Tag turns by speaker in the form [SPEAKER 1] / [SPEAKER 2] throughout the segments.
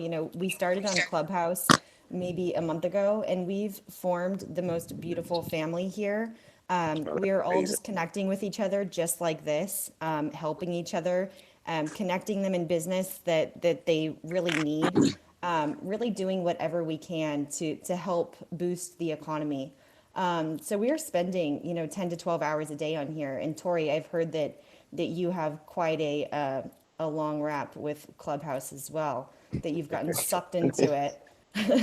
[SPEAKER 1] know, we started on Clubhouse maybe a month ago, and we've formed the most beautiful family here. We are all just connecting with each other just like this, helping each other, connecting them in business that they really need, really doing whatever we can to help boost the economy. So we are spending, 10 to 12 hours a day on here. And Tori, I've heard that you have quite a long rap with Clubhouse as well, that you've gotten sucked into it.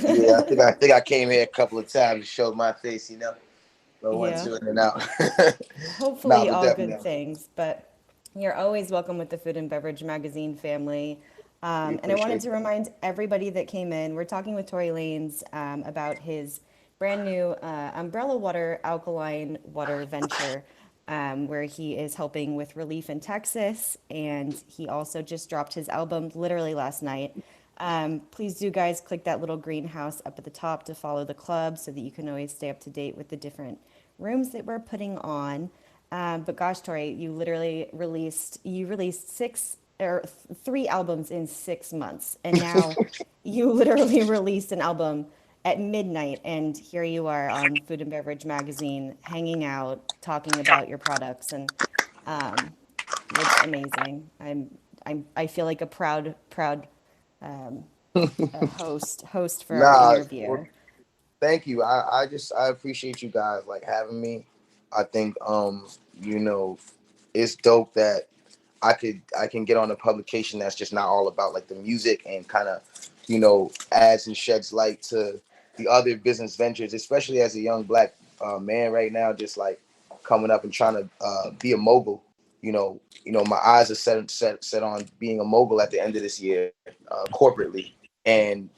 [SPEAKER 2] Yeah, I think I came here a couple of times to show my face, but one,
[SPEAKER 1] Yeah.
[SPEAKER 2] two, in and out. Nah,
[SPEAKER 1] Hopefully
[SPEAKER 2] but
[SPEAKER 1] all good
[SPEAKER 2] definitely,
[SPEAKER 1] things, but you're always welcome with the Food and Beverage Magazine family.
[SPEAKER 2] we
[SPEAKER 1] And I wanted
[SPEAKER 2] appreciate
[SPEAKER 1] to
[SPEAKER 2] that.
[SPEAKER 1] remind everybody that came in, we're talking with Tory Lanez about his brand new umbrella water, alkaline water venture, where he is helping with relief in Texas. And he also just dropped his album literally last night. Please do, guys, click that little greenhouse up at the top to follow the club so that you can always stay up to date with the different rooms that we're putting on. But gosh, Tori, you released three albums in 6 months, and now you literally released an album at midnight, and here you are on Food and Beverage Magazine, hanging out, talking about your products, and um, it's amazing. I feel like a proud host for our
[SPEAKER 2] Nah,
[SPEAKER 1] interview.
[SPEAKER 2] well, thank you. I appreciate you guys like having me. I think you know, it's dope that I can get on a publication that's just not all about like the music and kind of adds and sheds light to the other business ventures, especially as a young black man right now, just like coming up and trying to be a mogul. My eyes are set on being a mogul at the end of this year, corporately, and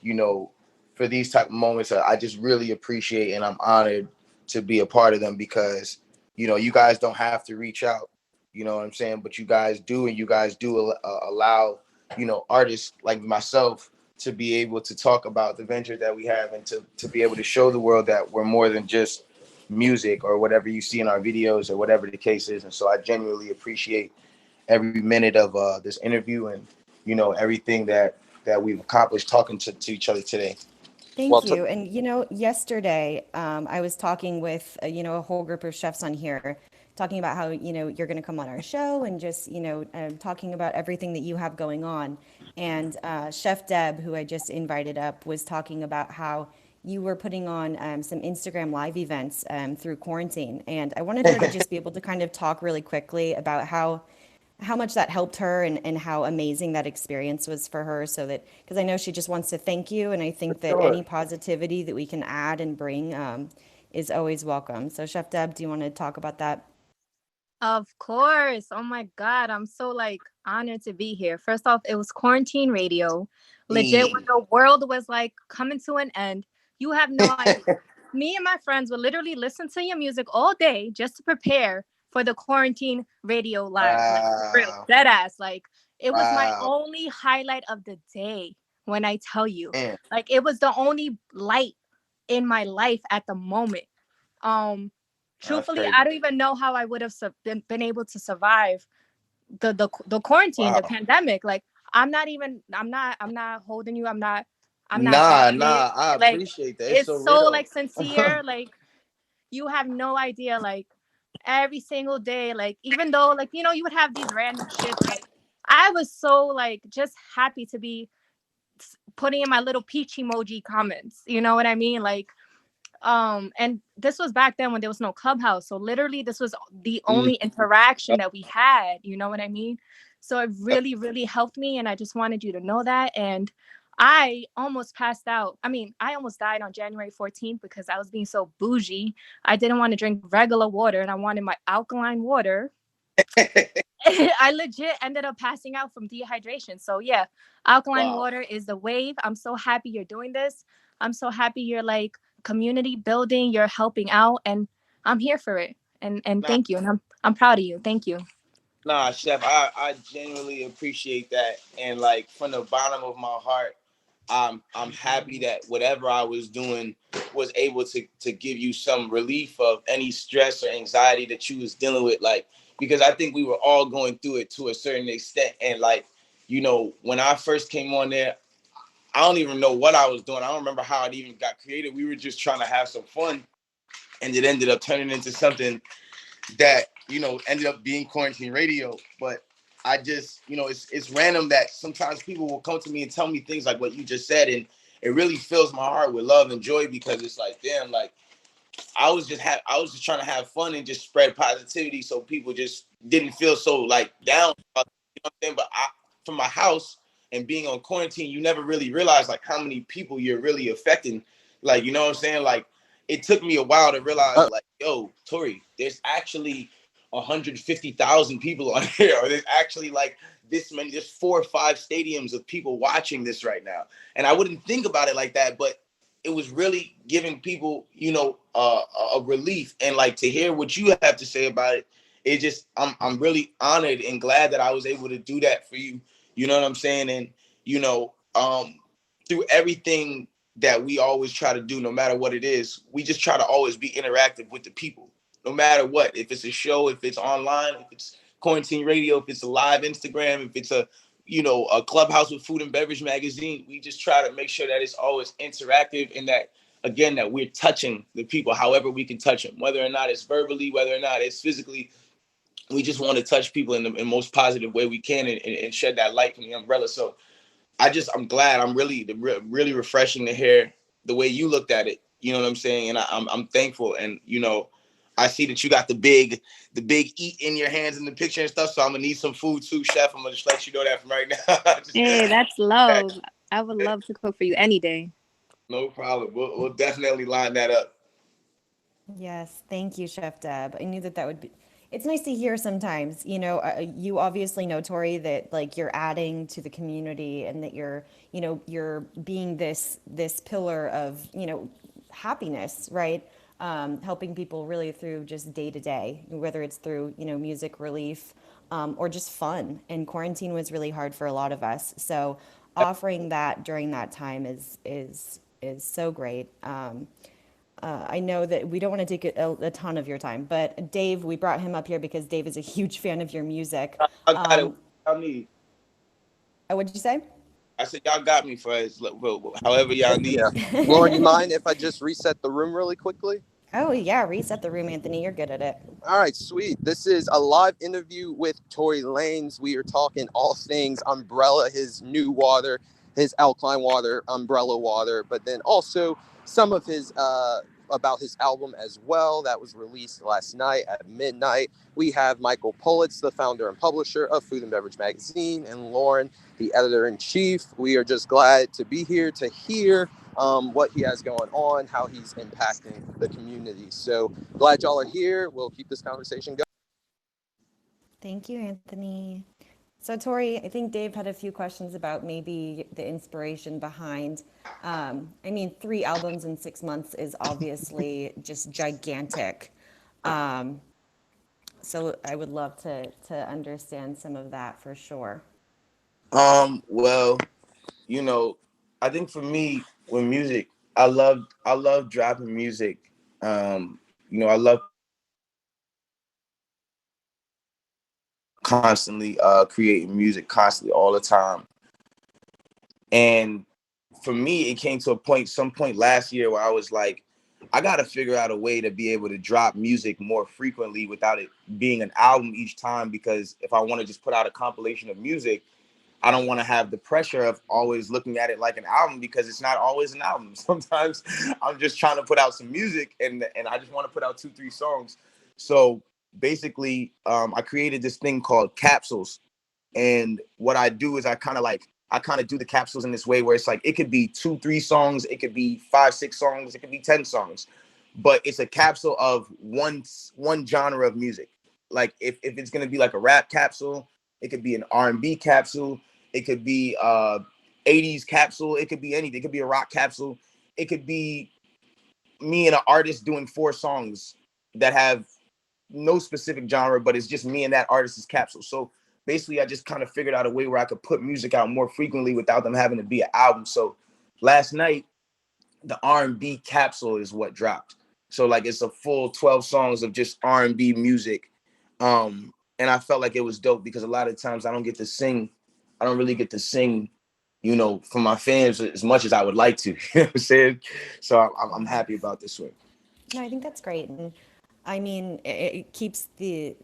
[SPEAKER 2] for these type of moments, I just really appreciate and I'm honored to be a part of them because you guys don't have to reach out. You know what I'm saying? But you guys do, and you guys do allow, artists like myself to be able to talk about the venture that we have and to be able to show the world that we're more than just music or whatever you see in our videos or whatever the case is. And so I genuinely appreciate every minute of this interview and, everything that we've accomplished talking to each other today. Well,
[SPEAKER 1] Thank you. And yesterday I was talking with a whole group of chefs on here, talking about how you're going to come on our show and just talking about everything that you have going on. And Chef Deb, who I just invited up, was talking about how you were putting on some Instagram live events through quarantine. And I wanted her to just be able to kind of talk really quickly about how much that helped her and how amazing that experience was for her, so that because I know she just wants to thank you, and I think that
[SPEAKER 2] sure.
[SPEAKER 1] any positivity that we can add and bring is always welcome. So Chef Deb, do you want to talk about that?
[SPEAKER 3] Of course. Oh my God. I'm so like honored to be here. First off, it was quarantine radio. Legit, when
[SPEAKER 2] E.
[SPEAKER 3] the world was like coming to an end. You have no idea. Me and my friends would literally listen to your music all day just to prepare for the quarantine radio live. Like for real,
[SPEAKER 2] Wow.
[SPEAKER 3] dead ass. Like it was my
[SPEAKER 2] Wow.
[SPEAKER 3] only highlight of the day when I tell you.
[SPEAKER 2] Man,
[SPEAKER 3] Like it was the only light in my life at the moment. Um,
[SPEAKER 2] that's
[SPEAKER 3] Truthfully, I
[SPEAKER 2] crazy.
[SPEAKER 3] don't even know how I would have been able to survive the quarantine, the
[SPEAKER 2] Wow.
[SPEAKER 3] pandemic. Like I'm not holding you. I'm not
[SPEAKER 2] Nah,
[SPEAKER 3] faking it.
[SPEAKER 2] nah. I
[SPEAKER 3] Like
[SPEAKER 2] appreciate that. It's
[SPEAKER 3] it's
[SPEAKER 2] so
[SPEAKER 3] so
[SPEAKER 2] real.
[SPEAKER 3] like sincere. Like you have no idea. Like every single day, like even though like you would have these random shifts. Like I was so like just happy to be putting in my little peach emoji comments. You know what I mean? Like and this was back then when there was no Clubhouse, so literally this was the
[SPEAKER 2] Mm.
[SPEAKER 3] only interaction that we had, you know what I mean? So it really really helped me, and I just wanted you to know that. And I almost passed out. I mean, I almost died on January 14th because I was being so bougie. I didn't want to drink regular water and I wanted my alkaline water. I legit ended up passing out from dehydration. So yeah, alkaline
[SPEAKER 2] Wow.
[SPEAKER 3] water is the wave. I'm so happy you're doing this. I'm so happy you're like community building, you're helping out, and I'm here for it. And
[SPEAKER 2] Nah,
[SPEAKER 3] thank you. And I'm proud of you. Thank you.
[SPEAKER 2] nah, Chef. I genuinely appreciate that, and like from the bottom of my heart, I'm happy that whatever I was doing was able to give you some relief of any stress or anxiety that you was dealing with. Like because I think we were all going through it to a certain extent, and like when I first came on there,
[SPEAKER 4] I don't even know what I was doing. I don't remember how it even got created. We were just trying to have some fun, and it ended up turning into something that, you know, ended up being quarantine radio. But I just, you know, it's random that sometimes people will come to me and tell me things like what you just said, and it really fills my heart with love and joy, because it's like, damn, like I was just trying to have fun and just spread positivity, so people just didn't feel so like down. You know what I'm saying? But from my house and being on quarantine, you never really realize like how many people you're really affecting. Like, you know what I'm saying? Like, it took me a while to realize, like, yo, Tory, there's actually 150,000 people on here, or there's actually like this many. There's 4 or 5 stadiums of people watching this right now, and I wouldn't think about it like that, but it was really giving people, you know, a relief. And like, to hear what you have to say about it, it just, I'm really honored and glad that I was able to do that for you. You know what I'm saying? And, you know, through everything that we always try to do, no matter what it is, we just try to always be interactive with the people, no matter what. If it's a show, if it's online, if it's quarantine radio, if it's a live Instagram, if it's a, you know, a Clubhouse with Food and Beverage magazine, we just try to make sure that it's always interactive, and that, again, that we're touching the people however we can touch them, whether or not it's verbally, whether or not it's physically. We just want to touch people in the most positive way we can, and shed that light from the umbrella. So I'm glad. I'm really refreshing to hear the way you looked at it. You know what I'm saying? And I'm thankful. And, you know, I see that you got the big eat in your hands in the picture and stuff. So I'm gonna need some food too, Chef. I'm gonna just let you know that from right now.
[SPEAKER 3] Hey, that's love. I would love to cook for you any day.
[SPEAKER 4] No problem. We'll definitely line that up.
[SPEAKER 1] Yes, thank you, Chef Deb. I knew that that would be. It's nice to hear sometimes. You know, you obviously know, Tori, that like you're adding to the community, and that you're, you know, you're being this pillar of, you know, happiness, right? Helping people really through just day to day, whether it's through, you know, music relief, or just fun. And quarantine was really hard for a lot of us, so offering that during that time is so great. I know that we don't want to take a ton of your time, but Dave, we brought him up here because Dave is a huge fan of your music.
[SPEAKER 4] I got it. Y'all need.
[SPEAKER 1] What did you say?
[SPEAKER 4] I said y'all got me for as however y'all need.
[SPEAKER 5] Yeah. Lauren, you mind if I just reset the room really quickly?
[SPEAKER 1] Oh yeah, reset the room, Anthony. You're good at it.
[SPEAKER 5] All right, sweet. This is a live interview with Tory Lanez. We are talking all things Umbrella, his new water, his alkaline water, Umbrella water, but then also some of his about his album as well that was released last night at midnight. We have Michael Pullitz, the founder and publisher of Food and Beverage Magazine, and Lauren, the editor-in-chief. We are just glad to be here to hear what he has going on, how he's impacting the community. So glad y'all are here. We'll keep this conversation going.
[SPEAKER 1] Thank you, Anthony. So, Tori, I think Dave had a few questions about maybe the inspiration behind. I mean, 3 albums in 6 months is obviously just gigantic. So, I would love to understand some of that for sure.
[SPEAKER 4] Well, you know, I think for me, with music, I love dropping music. You know, I love constantly creating music constantly all the time. And for me, it came to some point last year where I was like, I got to figure out a way to be able to drop music more frequently without it being an album each time. Because if I want to just put out a compilation of music, I don't want to have the pressure of always looking at it like an album, because it's not always an album. Sometimes I'm just trying to put out some music, and I just want to put out 2-3 songs. So basically, I created this thing called capsules. And what I do is I kind of do the capsules in this way where it's like, it could be 2-3 songs, it could be 5-6 songs, it could be 10 songs, but it's a capsule of one genre of music. Like if it's going to be like a rap capsule, it could be an R&B capsule, it could be 80s capsule, it could be anything, it could be a rock capsule, it could be me and an artist doing 4 songs that have no specific genre, but it's just me and that artist's capsule. So basically, I just kind of figured out a way where I could put music out more frequently without them having to be an album. So last night, the R&B capsule is what dropped. So like, it's a full 12 songs of just R&B music. And I felt like it was dope because a lot of times I don't really get to sing you know, for my fans as much as I would like to. You know what I'm saying? So I'm happy about this one.
[SPEAKER 1] No, I think that's great. And I mean, it keeps it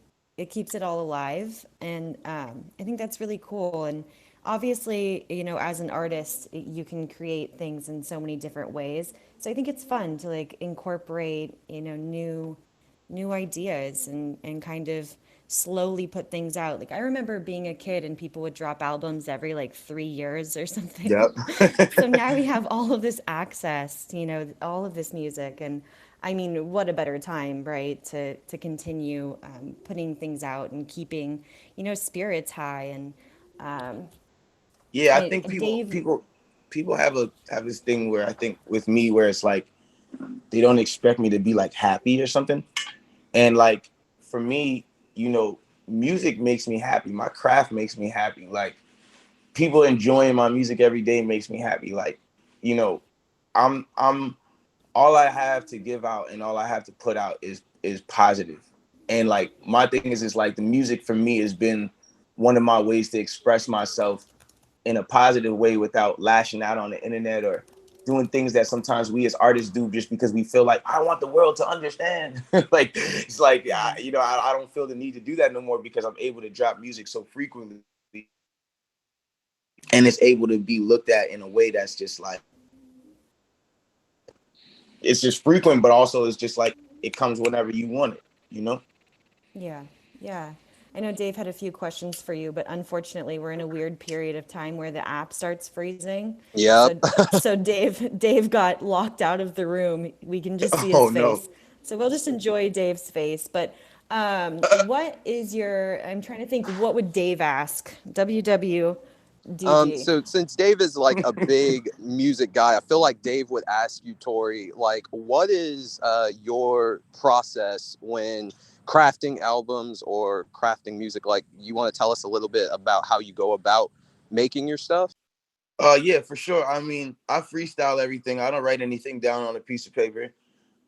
[SPEAKER 1] keeps it all alive. And I think that's really cool. And obviously, you know, as an artist, you can create things in so many different ways. So I think it's fun to like incorporate, you know, new ideas and kind of slowly put things out. Like I remember being a kid and people would drop albums every like 3 years or
[SPEAKER 4] Yep.
[SPEAKER 1] something. So now we have all of this access, you know, all of this music. And I mean, what a better time, right? To continue putting things out and keeping, you know, spirits high. And um,
[SPEAKER 4] Yeah, I
[SPEAKER 1] I,
[SPEAKER 4] think
[SPEAKER 1] Dave,
[SPEAKER 4] people have this thing where I think with me where it's like they don't expect me to be like happy or something. And like for me, you know, music makes me happy. My craft makes me happy. Like people enjoying my music every day makes me happy. Like, you know, I'm all I have to give out and all I have to put out is positive. And like my thing is like the music for me has been one of my ways to express myself in a positive way without lashing out on the internet or doing things that sometimes we as artists do just because we feel like I want the world to understand. Like it's like you know, I don't feel the need to do that no more because I'm able to drop music so frequently and it's able to be looked at in a way that's just like it's just frequent, but also it's just like it comes whenever you want it, you know?
[SPEAKER 1] yeah, yeah. I know Dave had a few questions for you, but unfortunately, we're in a weird period of time where the app starts freezing.
[SPEAKER 5] Yep.
[SPEAKER 1] So Dave got locked out of the room. We can just see his
[SPEAKER 4] Oh no.
[SPEAKER 1] face. So we'll just enjoy Dave's face. But what is your? I'm trying to think. What would Dave ask? WWDD.
[SPEAKER 5] So since Dave is like a big music guy, I feel like Dave would ask you, Tory, like, what is your process when crafting albums or crafting music? Like, you want to tell us a little bit about how you go about making your stuff?
[SPEAKER 4] Yeah, for sure. I mean, I freestyle everything. I don't write anything down on a piece of paper.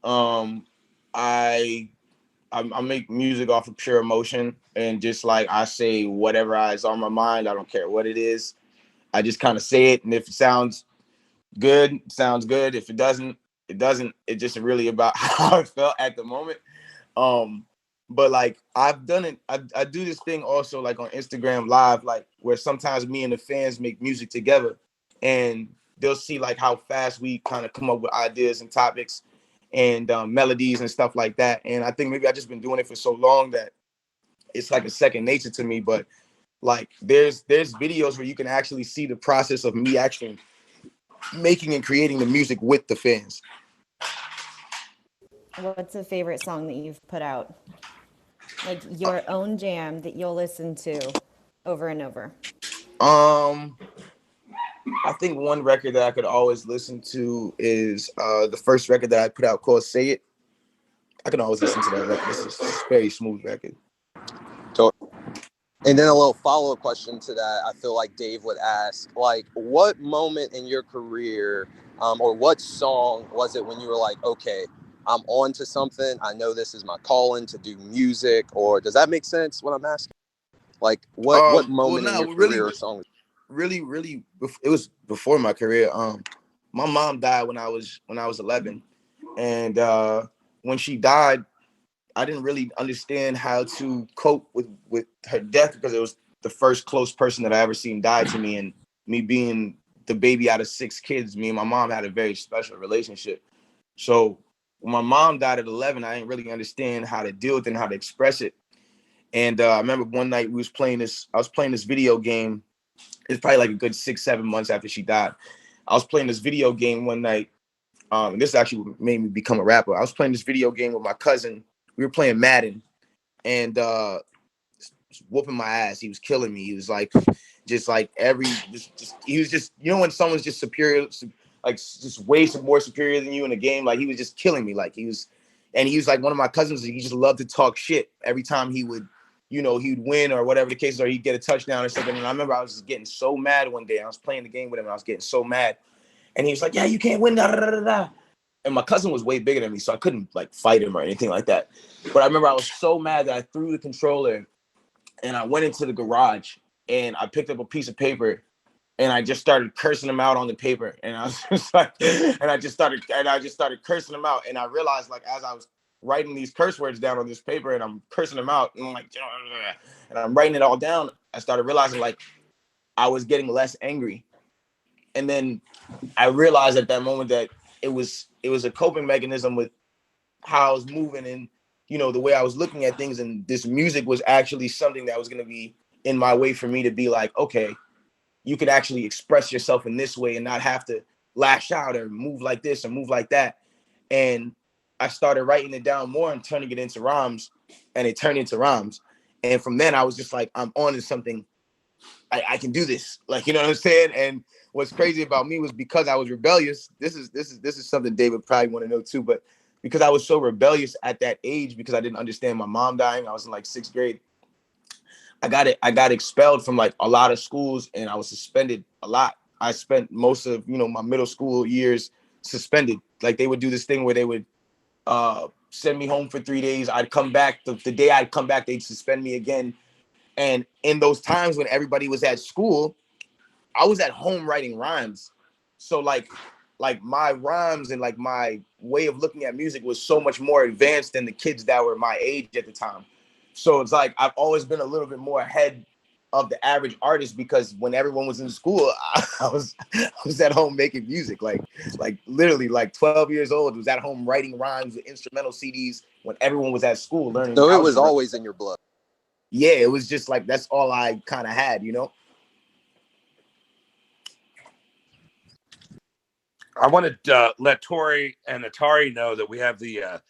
[SPEAKER 4] Um, I I make music off of pure emotion and just like I say whatever is on my mind. I don't care what it is. I just kind of say it, and if it sounds good, it sounds good. If it doesn't, it doesn't. It's just really about how I felt at the moment. Um, but like I've done it. I do this thing also like on Instagram Live, like where sometimes me and the fans make music together, and they'll see like how fast we kind of come up with ideas and topics and melodies and stuff like that. And I think maybe I just been doing it for so long that it's like a second nature to me. But like there's videos where you can actually see the process of me actually making and creating the music with the fans.
[SPEAKER 1] What's a favorite song that you've put out? Like your own jam that you'll listen to over and over.
[SPEAKER 4] Um, I think one record that I could always listen to is the first record that I put out called "Say It." I can always listen to that record. It's a very smooth record.
[SPEAKER 5] And then a little follow-up question to that, I feel like Dave would ask, like, what moment in your career or what song was it when you were like, okay, I'm on to something. I know this is my calling to do music. Or does that make sense what I'm asking? Like, what
[SPEAKER 4] Well,
[SPEAKER 5] moment in
[SPEAKER 4] no,
[SPEAKER 5] your career or song?
[SPEAKER 4] really, it was before my career. My mom died when I was 11, and when she died, I didn't really understand how to cope with her death because it was the first close person that I ever seen die to me, and me being the baby out of 6 kids, me and my mom had a very special relationship. So when my mom died at 11, I didn't really understand how to deal with it and how to express it. And I remember one night I was playing this video game. It's probably like a good 6, 7 months after she died. I was playing this video game one night. And this actually made me become a rapper. I was playing this video game with my cousin. We were playing Madden, and whooping my ass. He was killing me. He was like, just like he was just, you know, when someone's just superior, like just way more superior than you in the game, like he was just killing me. Like he was like one of my cousins. He just loved to talk shit every time he would, you know, he'd win or whatever the case is, or he'd get a touchdown or something. And I remember I was just getting so mad one day. I was playing the game with him, and I was getting so mad. And he was like, "Yeah, you can't win." Da, da, da, da, da. And my cousin was way bigger than me, so I couldn't like fight him or anything like that. But I remember I was so mad that I threw the controller and I went into the garage and I picked up a piece of paper and I just started cursing them out on the paper, and I was just like, and I just started cursing them out, and I realized, like, as I was writing these curse words down on this paper, and I'm cursing them out, and I'm like, and I'm writing it all down, I started realizing, like, I was getting less angry, and then I realized at that moment that it was a coping mechanism with how I was moving and, you know, the way I was looking at things, and this music was actually something that was going to be in my way for me to be like, okay, you could actually express yourself in this way and not have to lash out or move like this or move like that. And I started writing it down more and turning it into rhymes, and it turned into rhymes. And from then I was just like, I'm on to something. I can do this. Like, you know what I'm saying? And what's crazy about me was because I was rebellious. This is something David probably want to know too, but because I was so rebellious at that age, because I didn't understand my mom dying, I was in like 6th grade. I got expelled from like a lot of schools, and I was suspended a lot. I spent most of, you know, my middle school years suspended. Like, they would do this thing where they would send me home for 3 days. I'd come back. The day I'd come back, they'd suspend me again. And in those times when everybody was at school, I was at home writing rhymes. So like my rhymes and like my way of looking at music was so much more advanced than the kids that were my age at the time. So it's like I've always been a little bit more ahead of the average artist, because when everyone was in school, I was at home making music, like literally like 12 years old, was at home writing rhymes with instrumental CDs when everyone was at school learning
[SPEAKER 5] So it was
[SPEAKER 4] algebra.
[SPEAKER 5] always in your blood.
[SPEAKER 4] Yeah, it was just like, that's all I kind of had, you know?
[SPEAKER 6] I want to let Tory and Atari know that we have the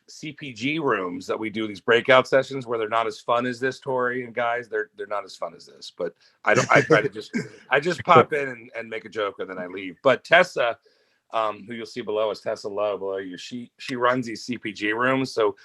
[SPEAKER 6] CPG rooms that we do these breakout sessions where they're not as fun as this, Tory and guys. They're not as fun as this, but I try to just pop in and make a joke and then I leave. But Tessa, who you'll see below is Tessa Lowe below you. She runs these CPG rooms, so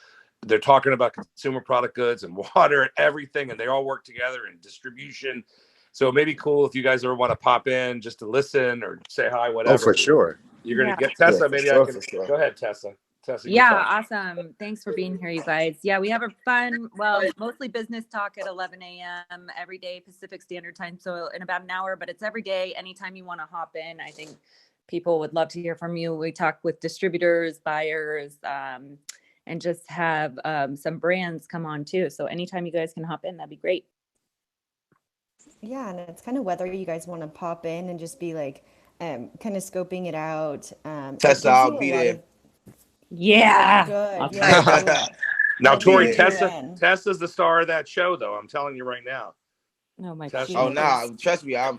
[SPEAKER 6] they're talking about consumer product goods and water and everything, and they all work together in distribution. So it may be cool if you guys ever want to pop in just to listen or say hi, whatever.
[SPEAKER 2] Oh, for sure.
[SPEAKER 6] You're gonna get Tessa.
[SPEAKER 2] Yeah,
[SPEAKER 6] maybe
[SPEAKER 2] sure,
[SPEAKER 6] I can
[SPEAKER 2] sure.
[SPEAKER 6] go ahead, Tessa. Tessa,
[SPEAKER 7] yeah, awesome. Thanks for being here, you guys. Yeah, we have a fun, well, mostly business talk at 11 a.m. every day, Pacific Standard Time. So in about an hour, but it's every day. Anytime you want to hop in, I think people would love to hear from you. We talk with distributors, buyers, and just have some brands come on too. So anytime you guys can hop in, that'd be great.
[SPEAKER 1] Yeah, and it's kind of whether you guys want to pop in and just be like, kind of scoping it out.
[SPEAKER 4] Tessa, I'll be there.
[SPEAKER 7] Yeah.
[SPEAKER 1] Good.
[SPEAKER 7] Yeah.
[SPEAKER 1] Yeah.
[SPEAKER 6] Now, Tory,
[SPEAKER 1] Yeah.
[SPEAKER 6] Tessa's the star of that show, though. I'm telling you right now.
[SPEAKER 7] Oh my
[SPEAKER 6] Tessa.
[SPEAKER 7] goodness.
[SPEAKER 4] Oh nah, trust me, I'm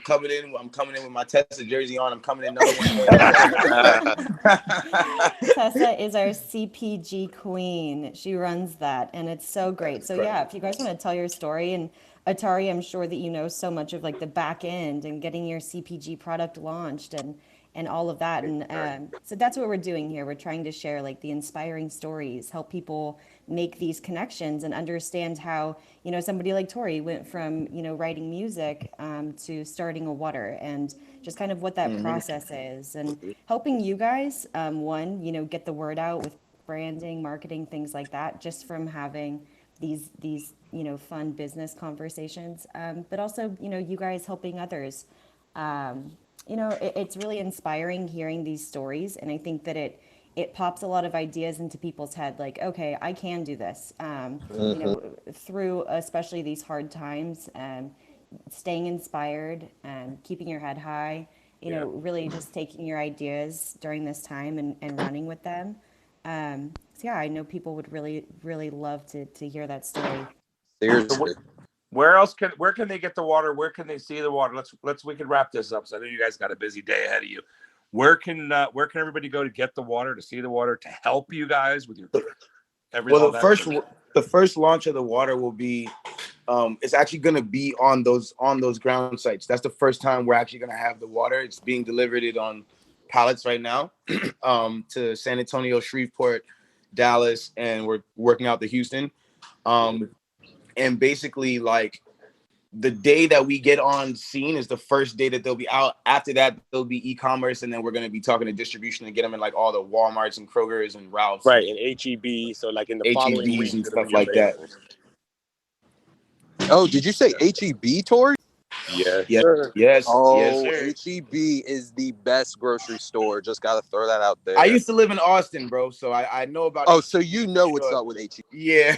[SPEAKER 4] coming in. I'm coming in with my Tessa jersey on. I'm coming in #1.
[SPEAKER 1] Tessa is our CPG queen. She runs that, and it's so great. So yeah, if you guys want to tell your story, and Atari, I'm sure that you know so much of like the back end and getting your CPG product launched and all of that. And so that's what we're doing here. We're trying to share like the inspiring stories, help people make these connections and understand how, you know, somebody like Tory went from, you know, writing music to starting a water, and just kind of what that process is, and helping you guys, one, you know, get the word out with branding, marketing, things like that, just from having these, you know, fun business conversations, but also, you know, you guys helping others. You know, it's really inspiring hearing these stories, and I think that it pops a lot of ideas into people's head, like, okay, I can do this. You know, through especially these hard times, staying inspired and keeping your head high, you know, really just taking your ideas during this time and running with them. So yeah, I know people would really, really love to hear that story.
[SPEAKER 5] Seriously.
[SPEAKER 6] Where can they get the water? Where can they see the water? We can wrap this up. So I know you guys got a busy day ahead of you. Where can everybody go to get the water, to see the water, to help you guys with your everything?
[SPEAKER 4] Well, the first launch of the water will be, it's actually going to be on those ground sites. That's the first time we're actually going to have the water. It's being delivered on pallets right now to San Antonio, Shreveport, Dallas, and we're working out to Houston. And basically, like, the day that we get on scene is the first day that they'll be out. After that, there'll be e-commerce, and then we're going to be talking to distribution to get them in like all the Walmarts and Krogers and Ralphs.
[SPEAKER 8] Right, and HEB. So like in the following week
[SPEAKER 4] and stuff like that.
[SPEAKER 5] Oh, did you say HEB, Tory?
[SPEAKER 8] Yes,
[SPEAKER 4] Yes,
[SPEAKER 8] sir.
[SPEAKER 4] yes, yes,
[SPEAKER 5] Oh,
[SPEAKER 4] sir.
[SPEAKER 5] HEB is the best grocery store. Just got to throw that out there.
[SPEAKER 4] I used to live in Austin, bro, so I know about.
[SPEAKER 5] Oh,
[SPEAKER 4] HEB
[SPEAKER 5] so you
[SPEAKER 4] for
[SPEAKER 5] know what's
[SPEAKER 4] sure.
[SPEAKER 5] up with HEB.
[SPEAKER 4] Yeah,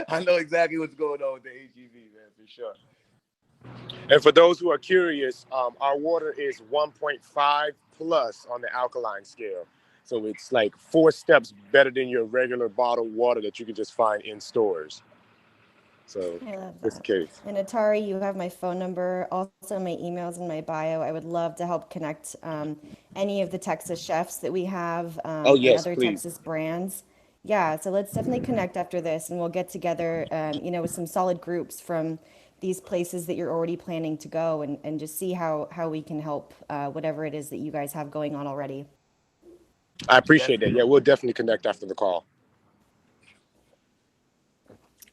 [SPEAKER 4] I know exactly what's going on with the HEB, man, for sure.
[SPEAKER 8] And for those who are curious, our water is 1.5 plus on the alkaline scale. So it's like 4 steps better than your regular bottled water that you can just find in stores. So
[SPEAKER 1] I love
[SPEAKER 8] this
[SPEAKER 1] that.
[SPEAKER 8] case.
[SPEAKER 1] And Atari, you have my phone number, also my emails in my bio. I would love to help connect any of the Texas chefs that we have
[SPEAKER 8] Oh
[SPEAKER 1] and
[SPEAKER 8] yes,
[SPEAKER 1] other
[SPEAKER 8] please.
[SPEAKER 1] Texas brands. Yeah, so let's definitely connect after this, and we'll get together, with some solid groups from these places that you're already planning to go, and just see how we can help whatever it is that you guys have going on already.
[SPEAKER 8] I appreciate that. Yeah, we'll definitely connect after the call.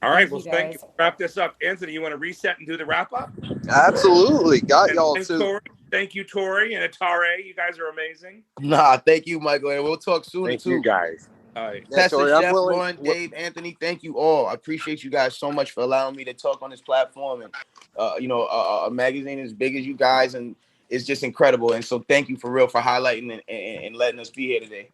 [SPEAKER 6] All right,
[SPEAKER 1] Thank
[SPEAKER 6] well,
[SPEAKER 1] you
[SPEAKER 6] thank you.
[SPEAKER 1] guys.
[SPEAKER 6] Wrap this up. Anthony, you want to reset and do the wrap up?
[SPEAKER 5] Absolutely. Got
[SPEAKER 6] And
[SPEAKER 5] y'all.
[SPEAKER 6] thanks,
[SPEAKER 5] So
[SPEAKER 6] Tory. Thank you, Tory and Atare. You guys are amazing.
[SPEAKER 4] Nah, thank you, Michael, and we'll talk sooner
[SPEAKER 8] Thank you
[SPEAKER 4] too.
[SPEAKER 8] guys.
[SPEAKER 6] All right.
[SPEAKER 5] yeah,
[SPEAKER 4] Tessa,
[SPEAKER 5] Tori, I'm
[SPEAKER 4] Chef,
[SPEAKER 5] willing.
[SPEAKER 4] Lauren, Dave, Anthony, thank you all. I appreciate you guys so much for allowing me to talk on this platform. And a magazine as big as you guys, and it's just incredible. And so, thank you for real for highlighting and letting us be here today.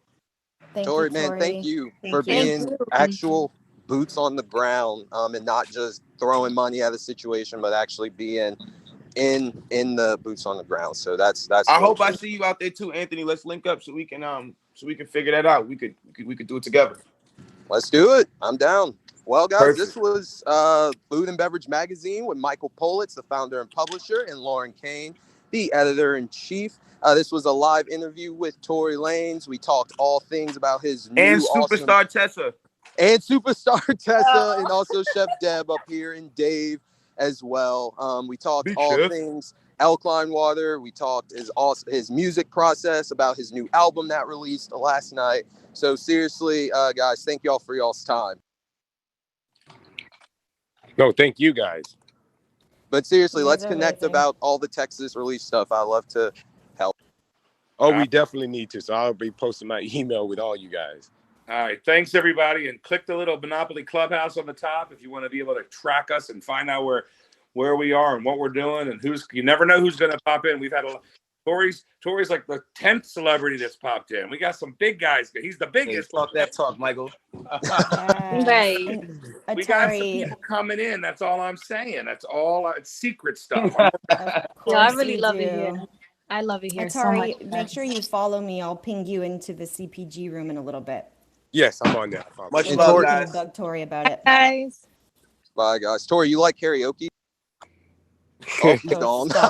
[SPEAKER 1] Thank you,
[SPEAKER 5] Tori, man, thank
[SPEAKER 1] Tori.
[SPEAKER 5] you for
[SPEAKER 1] Thank
[SPEAKER 3] Thank
[SPEAKER 1] you.
[SPEAKER 5] being
[SPEAKER 3] you.
[SPEAKER 5] actual boots on the ground, and not just throwing money at a situation, but actually being in the boots on the ground. So that's
[SPEAKER 4] I
[SPEAKER 5] really
[SPEAKER 4] hope I
[SPEAKER 5] cool.
[SPEAKER 4] see you out there too, Anthony. Let's link up so we can figure that out. We could do it together.
[SPEAKER 5] Let's do it. I'm down. Well, guys, this
[SPEAKER 4] Perfect.
[SPEAKER 5] was Food and Beverage Magazine with Michael Politz, the founder and publisher, and Lauren Kane, the editor-in-chief. This was a live interview with Tory Lanez. We talked all things about his
[SPEAKER 4] And
[SPEAKER 5] new awesome
[SPEAKER 4] superstar Tessa.
[SPEAKER 5] and superstar Tessa, and also Chef Deb up here, and Dave as well. We talked
[SPEAKER 4] Big
[SPEAKER 5] all
[SPEAKER 4] Chef.
[SPEAKER 5] things Alkaline Water. We talked his music process, about his new album that released last night. So seriously, guys, thank y'all for y'all's time.
[SPEAKER 8] No, thank you guys.
[SPEAKER 5] But seriously,
[SPEAKER 1] You guys
[SPEAKER 5] let's
[SPEAKER 1] are
[SPEAKER 5] connect
[SPEAKER 1] amazing.
[SPEAKER 5] about all the Texas release stuff. I love to help.
[SPEAKER 8] Oh, we definitely need to. So I'll be posting my email with all you guys.
[SPEAKER 6] All right. Thanks, everybody. And click the little Monopoly Clubhouse on the top if you want to be able to track us and find out where we are and what we're doing and you never know who's going to pop in. We've had Tory's like the 10th celebrity that's popped in. We got some big guys. He's the
[SPEAKER 4] Hey,
[SPEAKER 6] biggest.
[SPEAKER 4] talk that talk, Michael.
[SPEAKER 1] Yes.
[SPEAKER 3] Right.
[SPEAKER 1] And
[SPEAKER 6] We got some
[SPEAKER 1] Atari,
[SPEAKER 6] people coming in. That's all I'm saying. That's all. It's secret stuff.
[SPEAKER 1] of
[SPEAKER 3] Yeah, I
[SPEAKER 1] course
[SPEAKER 3] really
[SPEAKER 1] we
[SPEAKER 3] love it here.
[SPEAKER 1] do.
[SPEAKER 3] I love it here so much.
[SPEAKER 1] Atari, make sure you follow me. I'll ping you into the CPG room in a little bit.
[SPEAKER 8] Yes, I'm on that.
[SPEAKER 4] Much
[SPEAKER 5] And
[SPEAKER 4] love,
[SPEAKER 5] Tori,
[SPEAKER 1] You can
[SPEAKER 4] guys.
[SPEAKER 1] bug Tori about it.
[SPEAKER 3] Guys.
[SPEAKER 5] bye, guys. Tori, you like karaoke? Oh, he's
[SPEAKER 1] Oh,
[SPEAKER 5] gone.
[SPEAKER 1] stop.